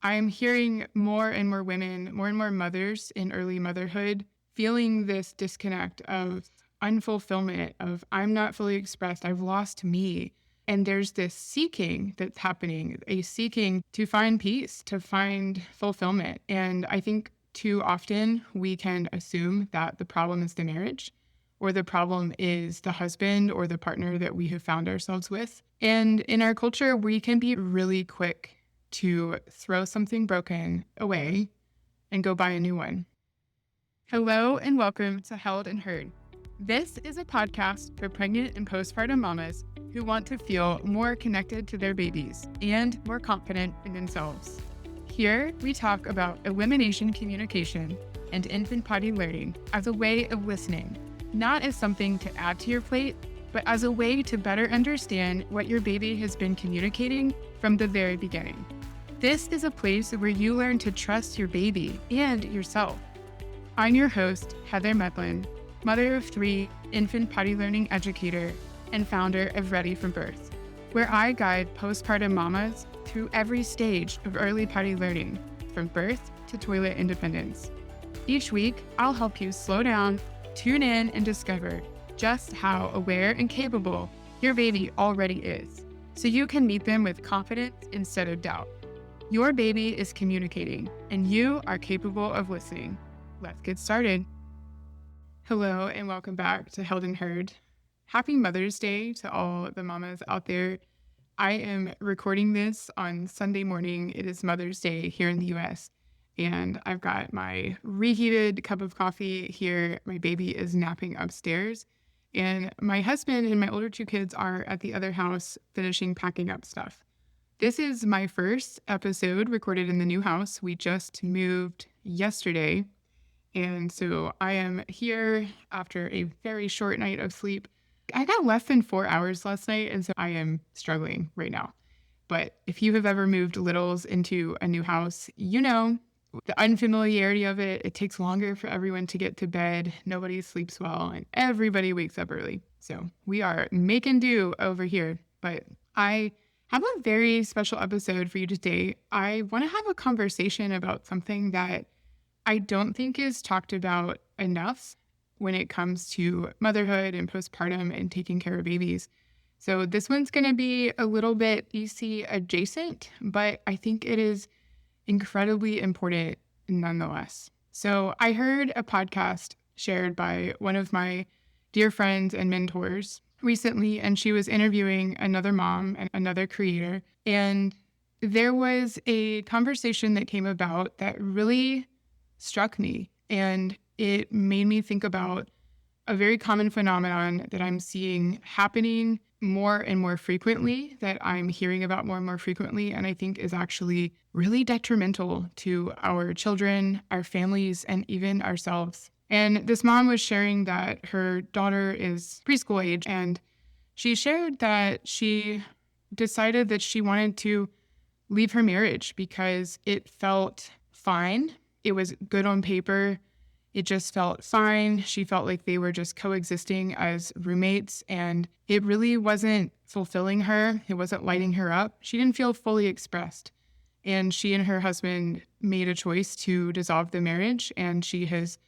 I'm hearing more and more women, more and more mothers in early motherhood feeling this disconnect of unfulfillment, of I'm not fully expressed, I've lost me. And there's this seeking that's happening, a seeking to find peace, to find fulfillment. And I think too often we can assume that the problem is the marriage, or the problem is the husband or the partner that we have found ourselves with. And in our culture, we can be really quick to throw something broken away and go buy a new one. Hello and welcome to Held and Heard. This is a podcast for pregnant and postpartum mamas who want to feel more connected to their babies and more confident in themselves. Here, we talk about elimination communication and infant potty learning as a way of listening, not as something to add to your plate, but as a way to better understand what your baby has been communicating from the very beginning. This is a place where you learn to trust your baby and yourself. I'm your host, Heather Medlin, mother of 3, infant potty learning educator, and founder of Ready from Birth, where I guide postpartum mamas through every stage of early potty learning, from birth to toilet independence. Each week, I'll help you slow down, tune in, and discover just how aware and capable your baby already is, so you can meet them with confidence instead of doubt. Your baby is communicating, and you are capable of listening. Let's get started. Hello, and welcome back to Held and Heard. Happy Mother's Day to all the mamas out there. I am recording this on Sunday morning. It is Mother's Day here in the U.S., and I've got my reheated cup of coffee here. My baby is napping upstairs, and my husband and my older 2 kids are at the other house finishing packing up stuff. This is my first episode recorded in the new house. We just moved yesterday, and so I am here after a very short night of sleep. I got less than 4 hours last night, and so I am struggling right now. But if you have ever moved littles into a new house, you know the unfamiliarity of it. It takes longer for everyone to get to bed. Nobody sleeps well, and everybody wakes up early. So we are making do over here. But I have a very special episode for you today. I want to have a conversation about something that I don't think is talked about enough when it comes to motherhood and postpartum and taking care of babies. So this one's going to be a little bit EC adjacent, but I think it is incredibly important nonetheless. So I heard a podcast shared by one of my dear friends and mentors recently, and she was interviewing another mom and another creator. And there was a conversation that came about that really struck me. And it made me think about a very common phenomenon that I'm seeing happening more and more frequently, that I'm hearing about more and more frequently, and I think is actually really detrimental to our children, our families, and even ourselves. And this mom was sharing that her daughter is preschool age, and she shared that she decided that she wanted to leave her marriage because it felt fine. It was good on paper. It just felt fine. She felt like they were just coexisting as roommates, and it really wasn't fulfilling her. It wasn't lighting her up. She didn't feel fully expressed. And she and her husband made a choice to dissolve the marriage, and she has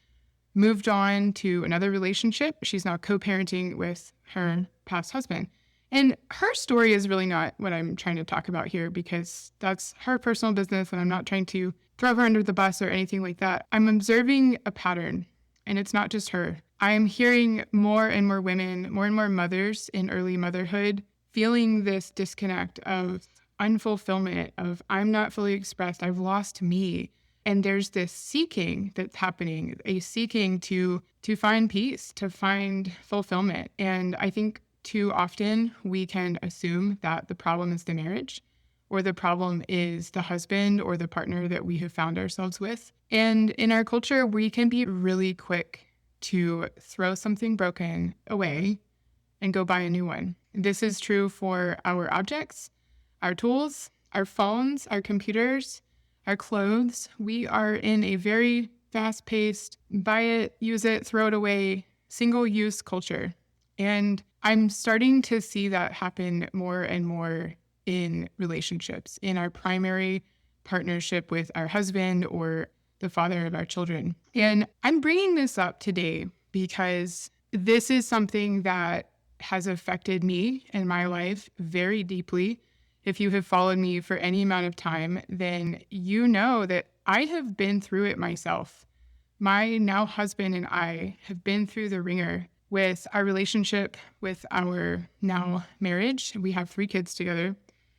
moved on to another relationship. She's now co-parenting with her past husband. And her story is really not what I'm trying to talk about here, because that's her personal business, and I'm not trying to throw her under the bus or anything like that. I'm observing a pattern, and it's not just her. I am hearing more and more women, more and more mothers in early motherhood feeling this disconnect of unfulfillment, of I'm not fully expressed, I've lost me. And there's this seeking that's happening, a seeking to find peace, to find fulfillment. And I think too often we can assume that the problem is the marriage, or the problem is the husband or the partner that we have found ourselves with. And in our culture, we can be really quick to throw something broken away and go buy a new one. This is true for our objects, our tools, our phones, our computers, our clothes. We are in a very fast-paced, buy it, use it, throw it away, single-use culture. And I'm starting to see that happen more and more in relationships, in our primary partnership with our husband or the father of our children. And I'm bringing this up today because this is something that has affected me and my life very deeply. If you have followed me for any amount of time, then you know that I have been through it myself. My now husband and I have been through the ringer with our relationship, with our now marriage. We have 3 kids together.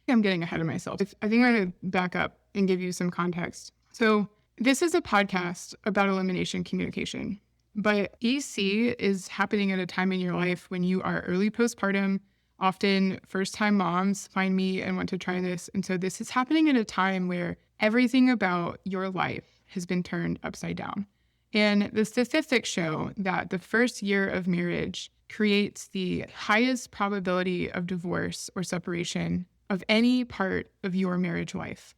I'm getting ahead of myself. I think I'm going to back up and give you some context. So this is a podcast about elimination communication, but EC is happening at a time in your life when you are early postpartum. Often first-time moms find me and want to try this. And so this is happening at a time where everything about your life has been turned upside down. And the statistics show that the first year of marriage creates the highest probability of divorce or separation of any part of your marriage life.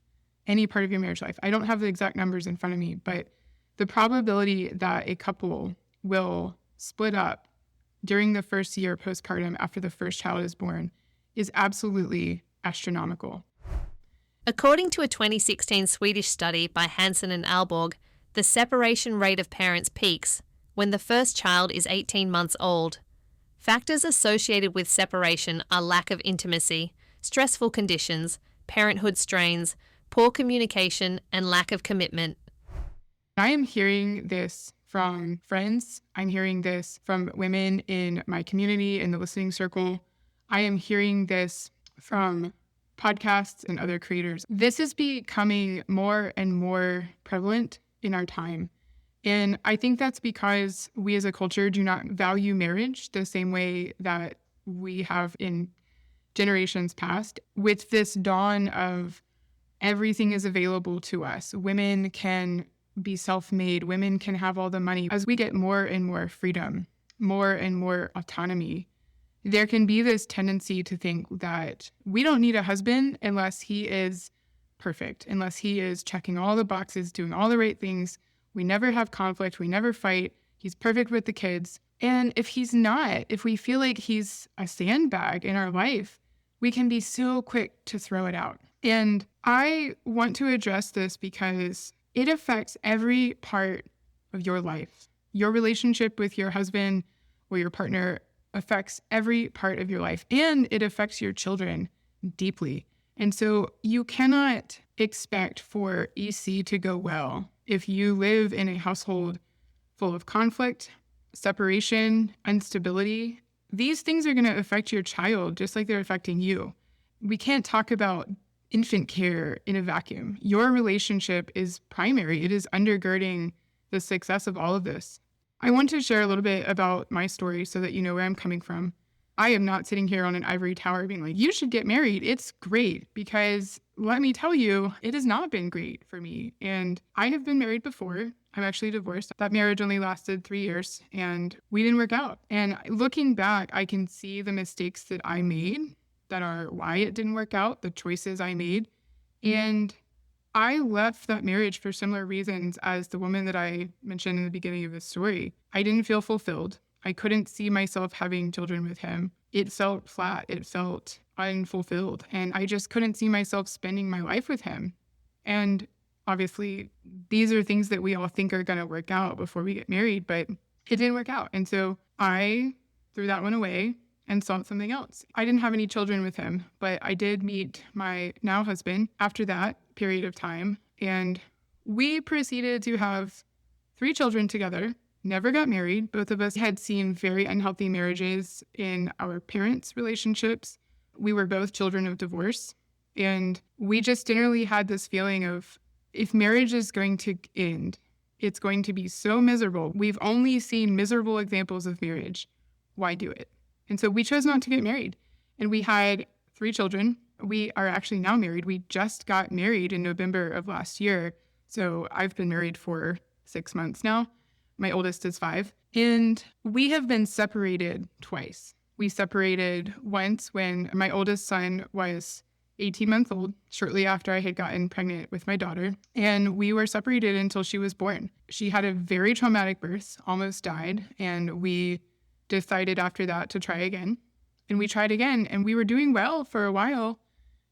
Any part of your marriage life. I don't have the exact numbers in front of me, but the probability that a couple will split up during the first year postpartum after the first child is born is absolutely astronomical. According to a 2016 Swedish study by Hansen and Alborg, the separation rate of parents peaks when the first child is 18 months old. Factors associated with separation are lack of intimacy, stressful conditions, parenthood strains, poor communication, and lack of commitment. I am hearing this from friends. I'm hearing this from women in my community, in the listening circle. I am hearing this from podcasts and other creators. This is becoming more and more prevalent in our time. And I think that's because we as a culture do not value marriage the same way that we have in generations past. With this dawn of everything is available to us, women can be self-made, women can have all the money. As we get more and more freedom, more and more autonomy, there can be this tendency to think that we don't need a husband unless he is perfect, unless he is checking all the boxes, doing all the right things. We never have conflict. We never fight. He's perfect with the kids. And if he's not, if we feel like he's a sandbag in our life, we can be so quick to throw it out. And I want to address this because it affects every part of your life. Your relationship with your husband or your partner affects every part of your life, and it affects your children deeply. And so you cannot expect for EC to go well if you live in a household full of conflict, separation, instability. These things are going to affect your child just like they're affecting you. We can't talk about infant care in a vacuum. Your relationship is primary. It is undergirding the success of all of this. I want to share a little bit about my story so that you know where I'm coming from. I am not sitting here on an ivory tower being like, you should get married. It's great, because let me tell you, it has not been great for me. And I have been married before. I'm actually divorced. That marriage only lasted 3 years and we didn't work out. And looking back, I can see the mistakes that I made that are why it didn't work out, the choices I made. And I left that marriage for similar reasons as the woman that I mentioned in the beginning of the story. I didn't feel fulfilled. I couldn't see myself having children with him. It felt flat. It felt unfulfilled. And I just couldn't see myself spending my life with him. And obviously, these are things that we all think are going to work out before we get married, but it didn't work out. And so I threw that one away and sought something else. I didn't have any children with him, but I did meet my now husband after that period of time. And we proceeded to have 3 children together. Never got married. Both of us had seen very unhealthy marriages in our parents' relationships. We were both children of divorce. And we just generally had this feeling of, if marriage is going to end, it's going to be so miserable. We've only seen miserable examples of marriage. Why do it? And so we chose not to get married. And we had 3 children. We are actually now married. We just got married in November of last year. So I've been married for 6 months now. My oldest is 5. And we have been separated twice. We separated once when my oldest son was 18 months old, shortly after I had gotten pregnant with my daughter. And we were separated until she was born. She had a very traumatic birth, almost died. And we decided after that to try again. And we tried again. And we were doing well for a while.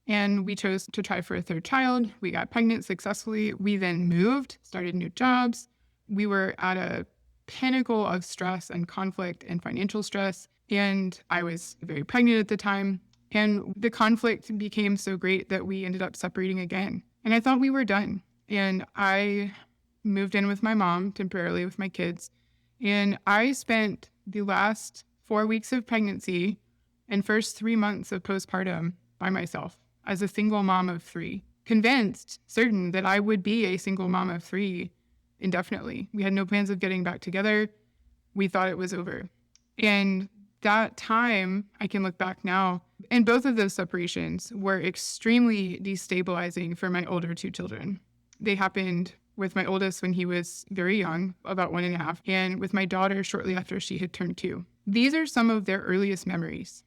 And we chose to try for a third child. We got pregnant successfully. We then moved, started new jobs. We were at a pinnacle of stress and conflict and financial stress. And I was very pregnant at the time. And the conflict became so great that we ended up separating again. And I thought we were done. And I moved in with my mom temporarily with my kids. And I spent the last 4 weeks of pregnancy and first 3 months of postpartum by myself as a single mom of 3, convinced, certain that I would be a single mom of 3 indefinitely. We had no plans of getting back together. We thought it was over. And that time, I can look back now, and both of those separations were extremely destabilizing for my older 2 children. They happened with my oldest when he was very young, about 1.5, and with my daughter shortly after she had turned 2. These are some of their earliest memories.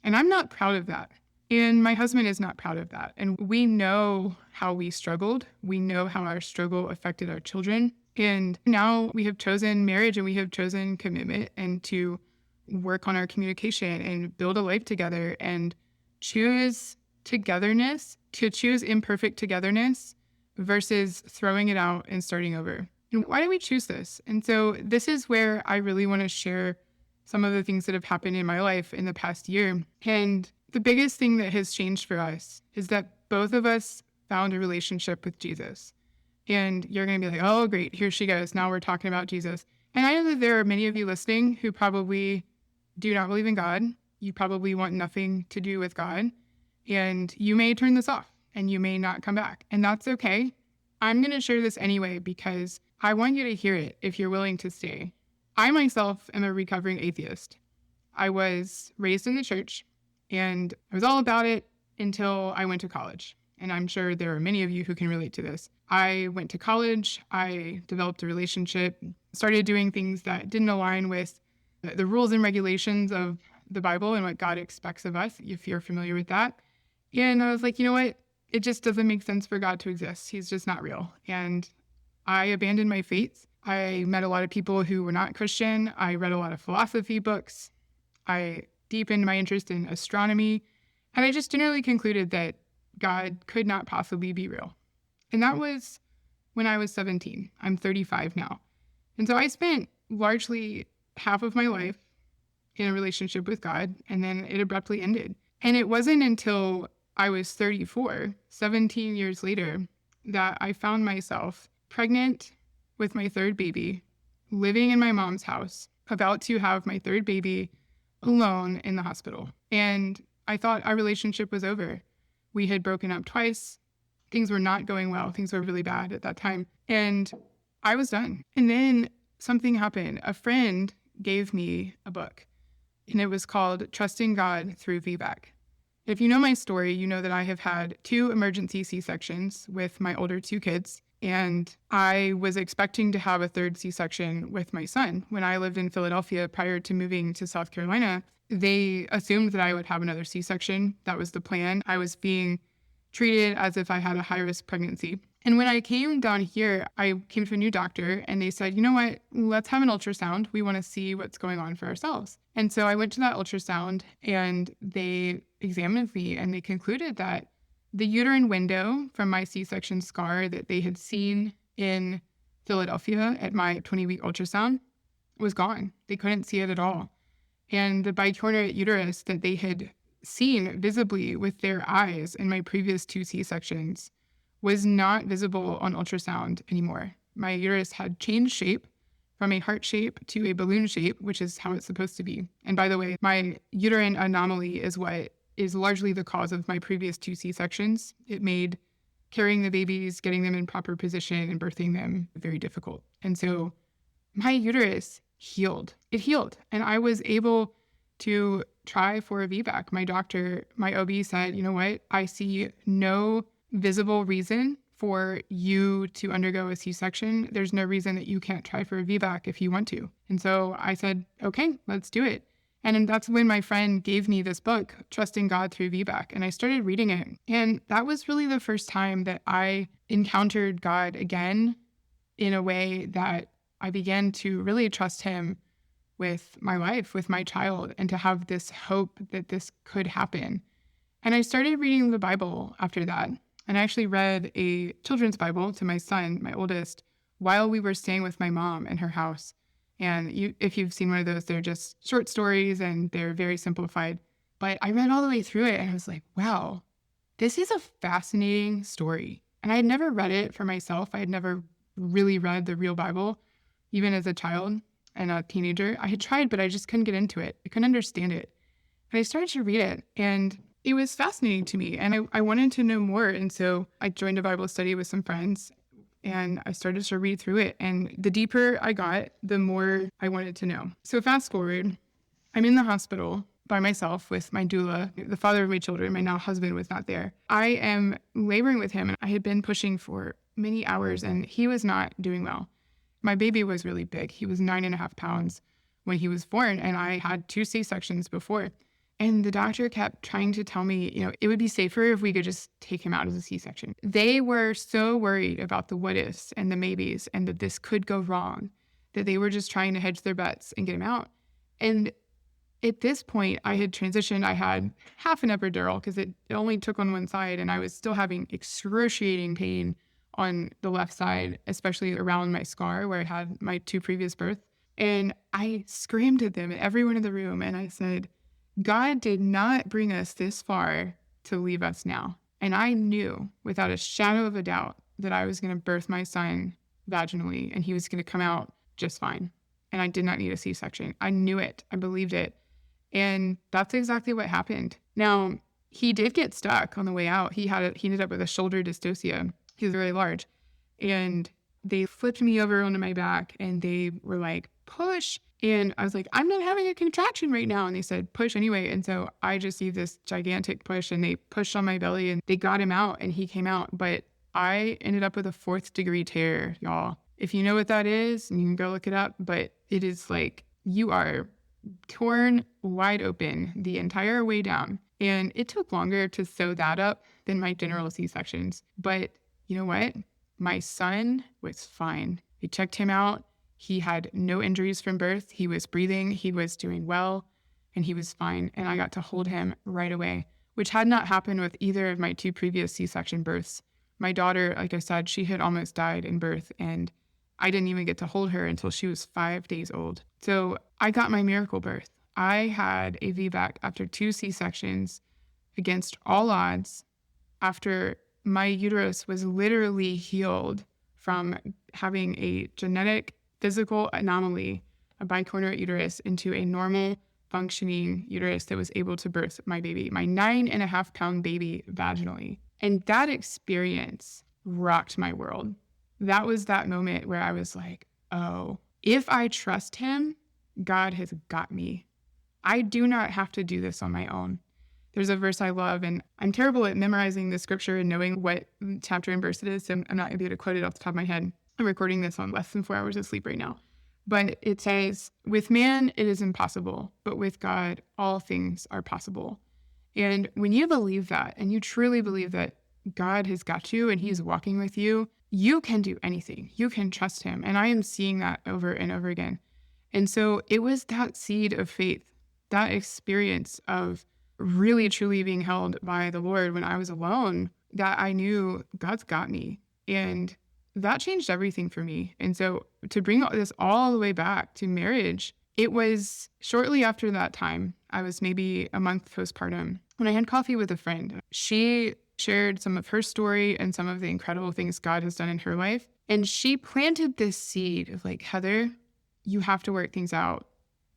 And I'm not proud of that. And my husband is not proud of that. And we know how we struggled. We know how our struggle affected our children. And now we have chosen marriage and we have chosen commitment and to work on our communication and build a life together and choose togetherness, to choose imperfect togetherness versus throwing it out and starting over. And why do we choose this? And so this is where I really want to share some of the things that have happened in my life in the past year. And the biggest thing that has changed for us is that both of us found a relationship with Jesus. And you're going to be like, oh, great, here she goes. Now we're talking about Jesus. And I know that there are many of you listening who probably do not believe in God. You probably want nothing to do with God. And you may turn this off and you may not come back. And that's okay. I'm going to share this anyway because I want you to hear it if you're willing to stay. I myself am a recovering atheist. I was raised in the church. And I was all about it until I went to college. And I'm sure there are many of you who can relate to this. I went to college. I developed a relationship, started doing things that didn't align with the rules and regulations of the Bible and what God expects of us, if you're familiar with that. And I was like, you know what? It just doesn't make sense for God to exist. He's just not real. And I abandoned my faith. I met a lot of people who were not Christian. I read a lot of philosophy books. I deepened my interest in astronomy, and I just generally concluded that God could not possibly be real. And that was when I was 17. I'm 35 now. And so I spent largely half of my life in a relationship with God, and then it abruptly ended. And it wasn't until I was 34, 17 years later, that I found myself pregnant with my third baby, living in my mom's house, about to have my third baby alone in the hospital. And I thought our relationship was over. We had broken up twice. Things were not going well. Things were really bad at that time. And I was done. And then something happened. A friend gave me a book, and it was called Trusting God Through VBAC. If you know my story, you know that I have had 2 emergency C-sections with my older 2 kids. And I was expecting to have a third C-section with my son. When I lived in Philadelphia prior to moving to South Carolina, they assumed that I would have another C-section. That was the plan. I was being treated as if I had a high-risk pregnancy. And when I came down here, I came to a new doctor and they said, you know what, let's have an ultrasound. We want to see what's going on for ourselves. And so I went to that ultrasound and they examined me and they concluded that the uterine window from my C-section scar that they had seen in Philadelphia at my 20-week ultrasound was gone. They couldn't see it at all. And the bicornuate uterus that they had seen visibly with their eyes in my previous 2 C-sections was not visible on ultrasound anymore. My uterus had changed shape from a heart shape to a balloon shape, which is how it's supposed to be. And by the way, my uterine anomaly is what is largely the cause of my previous 2 C-sections. It made carrying the babies, getting them in proper position, and birthing them very difficult. And so my uterus healed. It healed. And I was able to try for a VBAC. My doctor, my OB said, you know what? I see no visible reason for you to undergo a C-section. There's no reason that you can't try for a VBAC if you want to. And so I said, okay, let's do it. And that's when my friend gave me this book, Trusting God Through VBAC. And I started reading it. And that was really the first time that I encountered God again in a way that I began to really trust him with my life, with my child, and to have this hope that this could happen. And I started reading the Bible after that. And I actually read a children's Bible to my son, my oldest, while we were staying with my mom in her house. And if you've seen one of those, they're just short stories and they're very simplified. But I read all the way through it and I was like, wow, this is a fascinating story. And I had never read it for myself. I had never really read the real Bible, even as a child and a teenager. I had tried, but I just couldn't get into it. I couldn't understand it. And I started to read it and it was fascinating to me. And I wanted to know more. And so I joined a Bible study with some friends and I started to read through it. And the deeper I got, the more I wanted to know. So fast forward, I'm in the hospital by myself with my doula, the father of my children. My now husband was not there. I am laboring with him and I had been pushing for many hours and he was not doing well. My baby was really big. He was 9.5 pounds when he was born and I had 2 C-sections before. And the doctor kept trying to tell me, it would be safer if we could just take him out as a C-section. They were so worried about the what ifs and the maybes and that this could go wrong that they were just trying to hedge their bets and get him out. And at this point, I had transitioned. I had half an epidural because it only took on one side and I was still having excruciating pain on the left side, especially around my scar where I had my 2 previous births. And I screamed at them, at everyone in the room, and I said, God did not bring us this far to leave us now. And I knew without a shadow of a doubt that I was going to birth my son vaginally and he was going to come out just fine. And I did not need a C-section. I knew it. I believed it. And that's exactly what happened. Now, he did get stuck on the way out. He ended up with a shoulder dystocia. He was really large. And they flipped me over onto my back and they were like, push. And I was like, I'm not having a contraction right now. And they said, push anyway. And so I just gave this gigantic push and they pushed on my belly and they got him out and he came out. But I ended up with a 4th-degree tear, y'all. If you know what that is, you can go look it up. But it is like you are torn wide open the entire way down. And it took longer to sew that up than my general C-sections. But you know what? My son was fine. They checked him out. He had no injuries from birth. He was breathing. He was doing well, and he was fine. And I got to hold him right away, which had not happened with either of my 2 previous C-section births. My daughter, like I said, she had almost died in birth, and I didn't even get to hold her until she was 5 days old. So I got my miracle birth. I had a VBAC after 2 C-sections against all odds after my uterus was literally healed from having a genetic physical anomaly, a bicornuate uterus, into a normal functioning uterus that was able to birth my baby, my 9.5 pound baby vaginally. And that experience rocked my world. That was that moment where I was like, oh, if I trust him, God has got me. I do not have to do this on my own. There's a verse I love, and I'm terrible at memorizing the scripture and knowing what chapter and verse it is, so I'm not going to be able to quote it off the top of my head. I'm recording this on less than 4 hours of sleep right now. But it says, with man, it is impossible, but with God, all things are possible. And when you believe that, and you truly believe that God has got you and he's walking with you, you can do anything. You can trust him. And I am seeing that over and over again. And so it was that seed of faith, that experience of really truly being held by the Lord when I was alone, that I knew God's got me. And that changed everything for me. And so to bring this all the way back to marriage, it was shortly after that time, I was maybe a month postpartum, when I had coffee with a friend. She shared some of her story and some of the incredible things God has done in her life. And she planted this seed of like, Heather, you have to work things out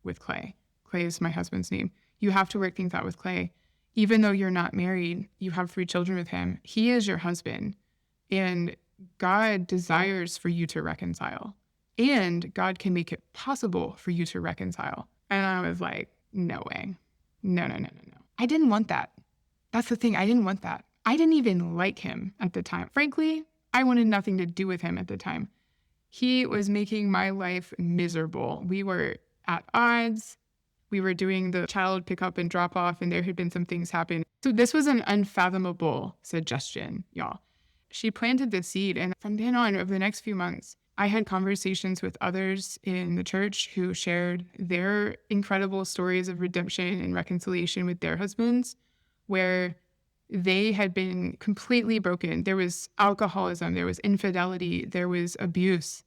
with Clay. Clay is my husband's name. You have to work things out with Clay. Even though you're not married, you have 3 children with him. He is your husband. And God desires for you to reconcile. And God can make it possible for you to reconcile. And I was like, no way. No. I didn't want that. That's the thing. I didn't want that. I didn't even like him at the time. Frankly, I wanted nothing to do with him at the time. He was making my life miserable. We were at odds. We were doing the child pickup and drop off, and there had been some things happen. So this was an unfathomable suggestion, y'all. She planted the seed, and from then on, over the next few months, I had conversations with others in the church who shared their incredible stories of redemption and reconciliation with their husbands, where they had been completely broken. There was alcoholism, there was infidelity, there was abuse.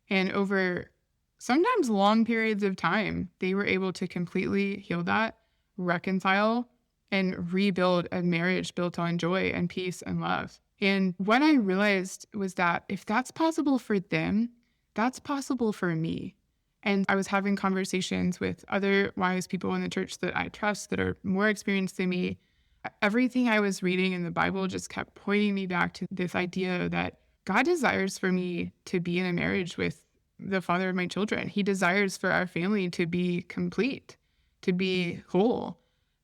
And over sometimes long periods of time, they were able to completely heal that, reconcile, and rebuild a marriage built on joy and peace and love. And what I realized was that if that's possible for them, that's possible for me. And I was having conversations with other wise people in the church that I trust that are more experienced than me. Everything I was reading in the Bible just kept pointing me back to this idea that God desires for me to be in a marriage with the father of my children. He desires for our family to be complete, to be whole.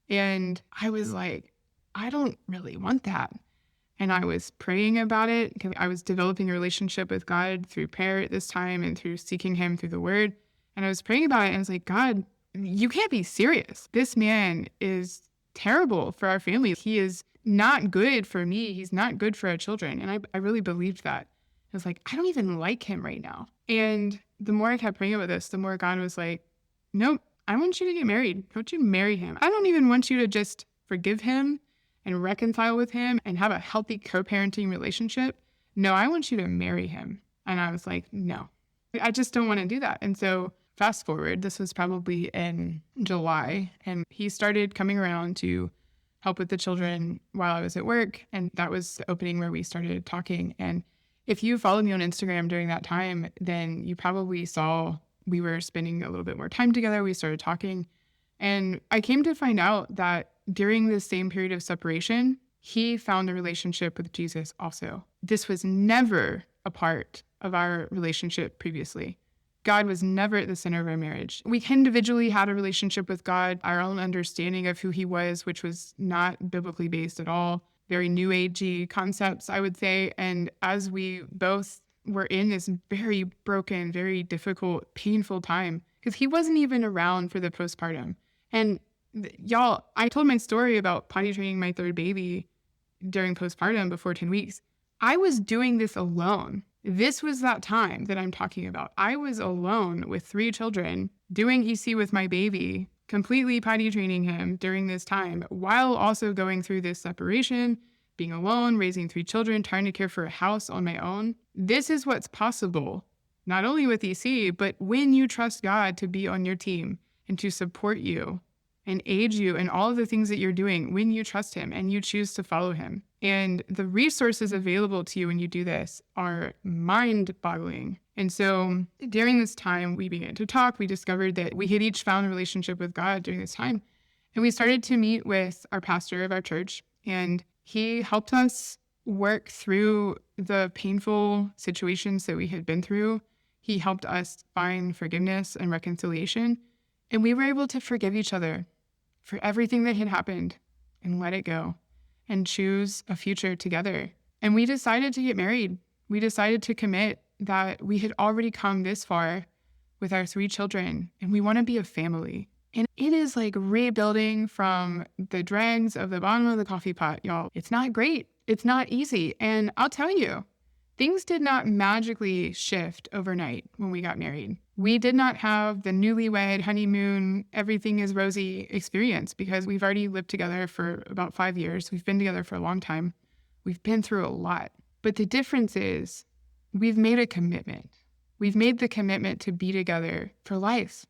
And I was like, I don't really want that. And I was praying about it because I was developing a relationship with God through prayer at this time and through seeking him through the word. And I was praying about it and I was like, God, you can't be serious. This man is terrible for our family. He is not good for me. He's not good for our children. And I really believed that. I was like, I don't even like him right now. And the more I kept praying about this, the more God was like, nope, I want you to get married. Don't you marry him. I don't even want you to just forgive him and reconcile with him and have a healthy co-parenting relationship. No, I want you to marry him. And I was like, no, I just don't want to do that. And so fast forward, this was probably in July, and he started coming around to help with the children while I was at work. And that was the opening where we started talking. And if you followed me on Instagram during that time, then you probably saw we were spending a little bit more time together. We started talking. And I came to find out that during this same period of separation, he found a relationship with Jesus also. This was never a part of our relationship previously. God was never at the center of our marriage. We individually had a relationship with God, our own understanding of who he was, which was not biblically based at all, very new agey concepts, I would say. And as we both were in this very broken, very difficult, painful time, because he wasn't even around for the postpartum. And y'all, I told my story about potty training my third baby during postpartum before 10 weeks. I was doing this alone. This was that time that I'm talking about. I was alone with 3 children doing EC with my baby, completely potty training him during this time, while also going through this separation, being alone, raising 3 children, trying to care for a house on my own. This is what's possible, not only with EC, but when you trust God to be on your team and to support you and aid you in all of the things that you're doing when you trust him and you choose to follow him. And the resources available to you when you do this are mind-boggling. And so during this time, we began to talk. We discovered that we had each found a relationship with God during this time. And we started to meet with our pastor of our church, and he helped us work through the painful situations that we had been through. He helped us find forgiveness and reconciliation. And we were able to forgive each other for everything that had happened and let it go and choose a future together. And we decided to get married. We decided to commit that we had already come this far with our 3 children and we want to be a family. And it is like rebuilding from the dregs of the bottom of the coffee pot, y'all. It's not great. It's not easy. And I'll tell you, things did not magically shift overnight when we got married. We did not have the newlywed honeymoon, everything is rosy experience because we've already lived together for about 5 years. We've been together for a long time. We've been through a lot. But the difference is we've made a commitment. We've made the commitment to be together for life.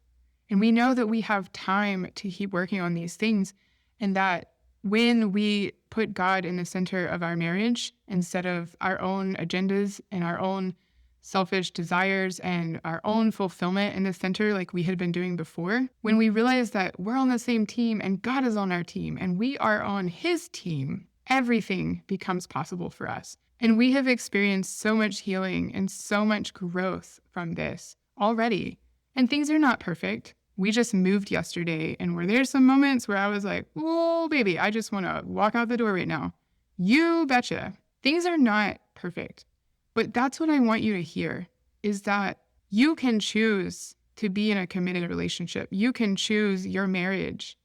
And we know that we have time to keep working on these things, and that when we put God in the center of our marriage instead of our own agendas and our own selfish desires and our own fulfillment in the center like we had been doing before, when we realize that we're on the same team and God is on our team and we are on his team, everything becomes possible for us. And we have experienced so much healing and so much growth from this already. And things are not perfect. We just moved yesterday, and were there some moments where I was like, whoa, baby, I just want to walk out the door right now. You betcha. Things are not perfect. But that's what I want you to hear, is that you can choose to be in a committed relationship. You can choose your marriage,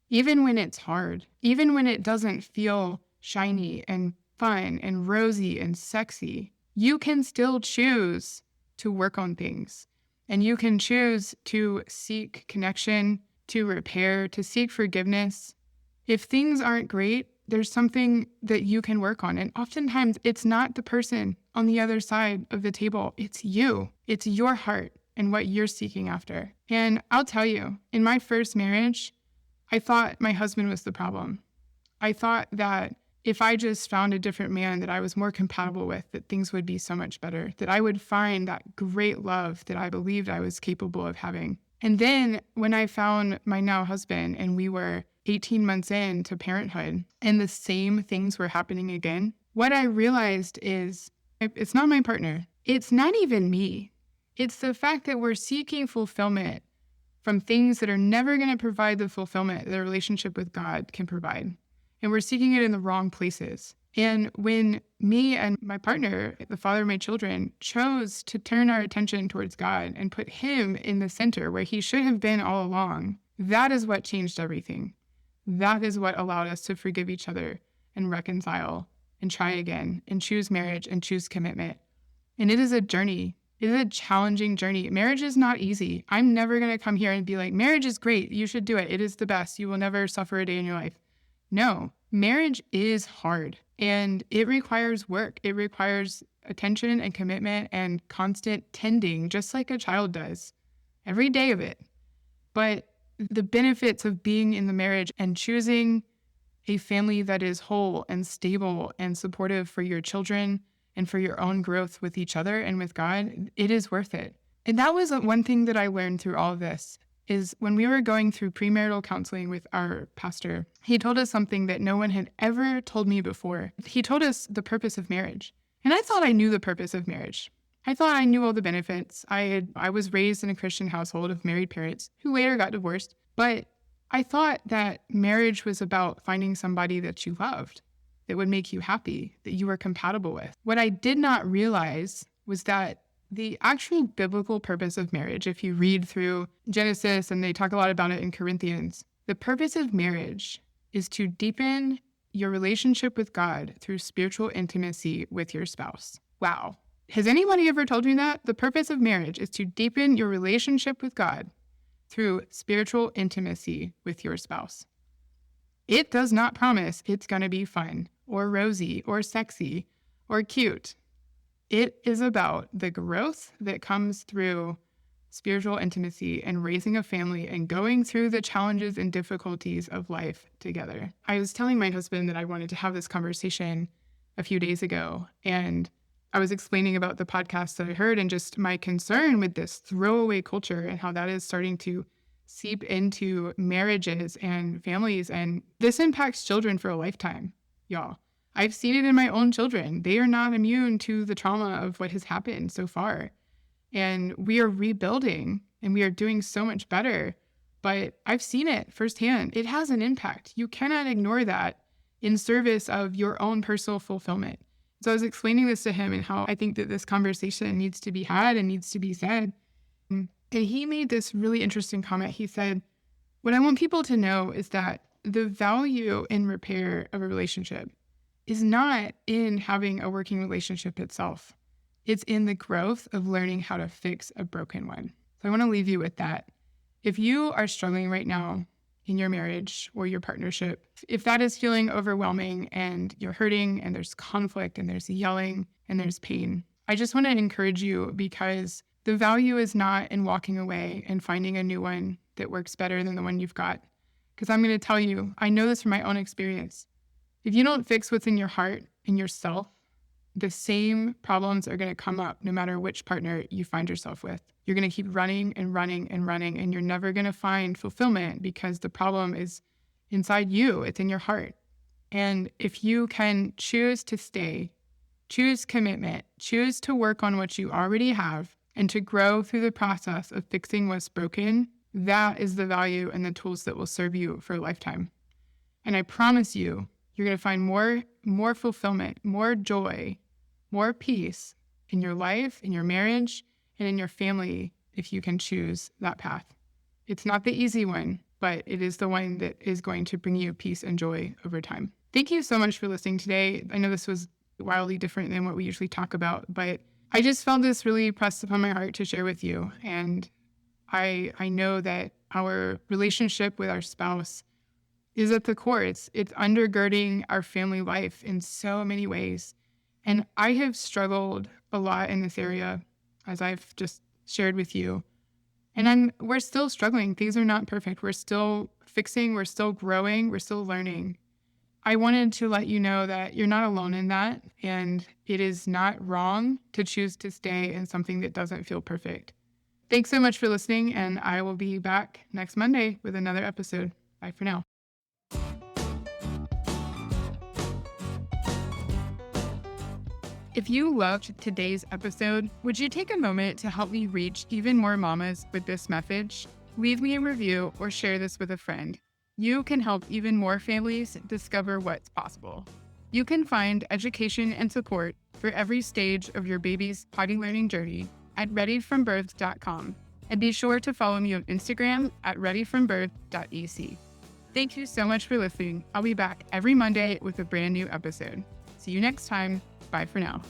even when it's hard, even when it doesn't feel shiny and fun and rosy and sexy. You can still choose to work on things. And you can choose to seek connection, to repair, to seek forgiveness. If things aren't great, there's something that you can work on. And oftentimes it's not the person on the other side of the table. It's you. It's your heart and what you're seeking after. And I'll tell you, in my first marriage, I thought my husband was the problem. I thought that if I just found a different man that I was more compatible with, that things would be so much better, that I would find that great love that I believed I was capable of having. And then when I found my now husband and we were 18 months into parenthood and the same things were happening again, what I realized is it's not my partner. It's not even me. It's the fact that we're seeking fulfillment from things that are never going to provide the fulfillment that a relationship with God can provide. And we're seeking it in the wrong places. And when me and my partner, the father of my children, chose to turn our attention towards God and put him in the center where he should have been all along, that is what changed everything. That is what allowed us to forgive each other and reconcile and try again and choose marriage and choose commitment. And it is a journey. It is a challenging journey. Marriage is not easy. I'm never going to come here and be like, marriage is great. You should do it. It is the best. You will never suffer a day in your life. No, marriage is hard and it requires work. It requires attention and commitment and constant tending, just like a child does, every day of it. But the benefits of being in the marriage and choosing a family that is whole and stable and supportive for your children and for your own growth with each other and with God, it is worth it. And that was one thing that I learned through all of this. Is when we were going through premarital counseling with our pastor, he told us something that no one had ever told me before. He told us the purpose of marriage. And I thought I knew the purpose of marriage. I thought I knew all the benefits. I was raised in a Christian household of married parents who later got divorced. But I thought that marriage was about finding somebody that you loved, that would make you happy, that you were compatible with. What I did not realize was that the actual biblical purpose of marriage, if you read through Genesis and they talk a lot about it in Corinthians, the purpose of marriage is to deepen your relationship with God through spiritual intimacy with your spouse. Wow. Has anybody ever told you that? The purpose of marriage is to deepen your relationship with God through spiritual intimacy with your spouse. It does not promise it's going to be fun or rosy or sexy or cute. It is about the growth that comes through spiritual intimacy and raising a family and going through the challenges and difficulties of life together. I was telling my husband that I wanted to have this conversation a few days ago, and I was explaining about the podcast that I heard and just my concern with this throwaway culture and how that is starting to seep into marriages and families. And this impacts children for a lifetime, y'all. I've seen it in my own children. They are not immune to the trauma of what has happened so far. And we are rebuilding and we are doing so much better. But I've seen it firsthand. It has an impact. You cannot ignore that in service of your own personal fulfillment. So I was explaining this to him and how I think that this conversation needs to be had and needs to be said. And he made this really interesting comment. He said, what I want people to know is that the value in repair of a relationship is not in having a working relationship itself. It's in the growth of learning how to fix a broken one. So I want to leave you with that. If you are struggling right now in your marriage or your partnership, if that is feeling overwhelming and you're hurting and there's conflict and there's yelling and there's pain, I just want to encourage you because the value is not in walking away and finding a new one that works better than the one you've got. Because I'm going to tell you, I know this from my own experience. If you don't fix what's in your heart and yourself, the same problems are going to come up no matter which partner you find yourself with. You're going to keep running and running and running, and you're never going to find fulfillment because the problem is inside you. It's in your heart. And if you can choose to stay, choose commitment, choose to work on what you already have, and to grow through the process of fixing what's broken, that is the value and the tools that will serve you for a lifetime. And I promise you, you're going to find more fulfillment, more joy, more peace in your life, in your marriage, and in your family if you can choose that path. It's not the easy one, but it is the one that is going to bring you peace and joy over time. Thank you so much for listening today. I know this was wildly different than what we usually talk about, but I just felt this really pressed upon my heart to share with you. And I know that our relationship with our spouse is at the core. It's undergirding our family life in so many ways. And I have struggled a lot in this area, as I've just shared with you. And we're still struggling. Things are not perfect. We're still fixing, we're still growing, we're still learning. I wanted to let you know that you're not alone in that, and it is not wrong to choose to stay in something that doesn't feel perfect. Thanks so much for listening, and I will be back next Monday with another episode. Bye for now. If you loved today's episode, would you take a moment to help me reach even more mamas with this message? Leave me a review or share this with a friend. You can help even more families discover what's possible. You can find education and support for every stage of your baby's potty learning journey at readyfrombirth.com. And be sure to follow me on Instagram at readyfrombirth.ec. Thank you so much for listening. I'll be back every Monday with a brand new episode. See you next time. Bye for now.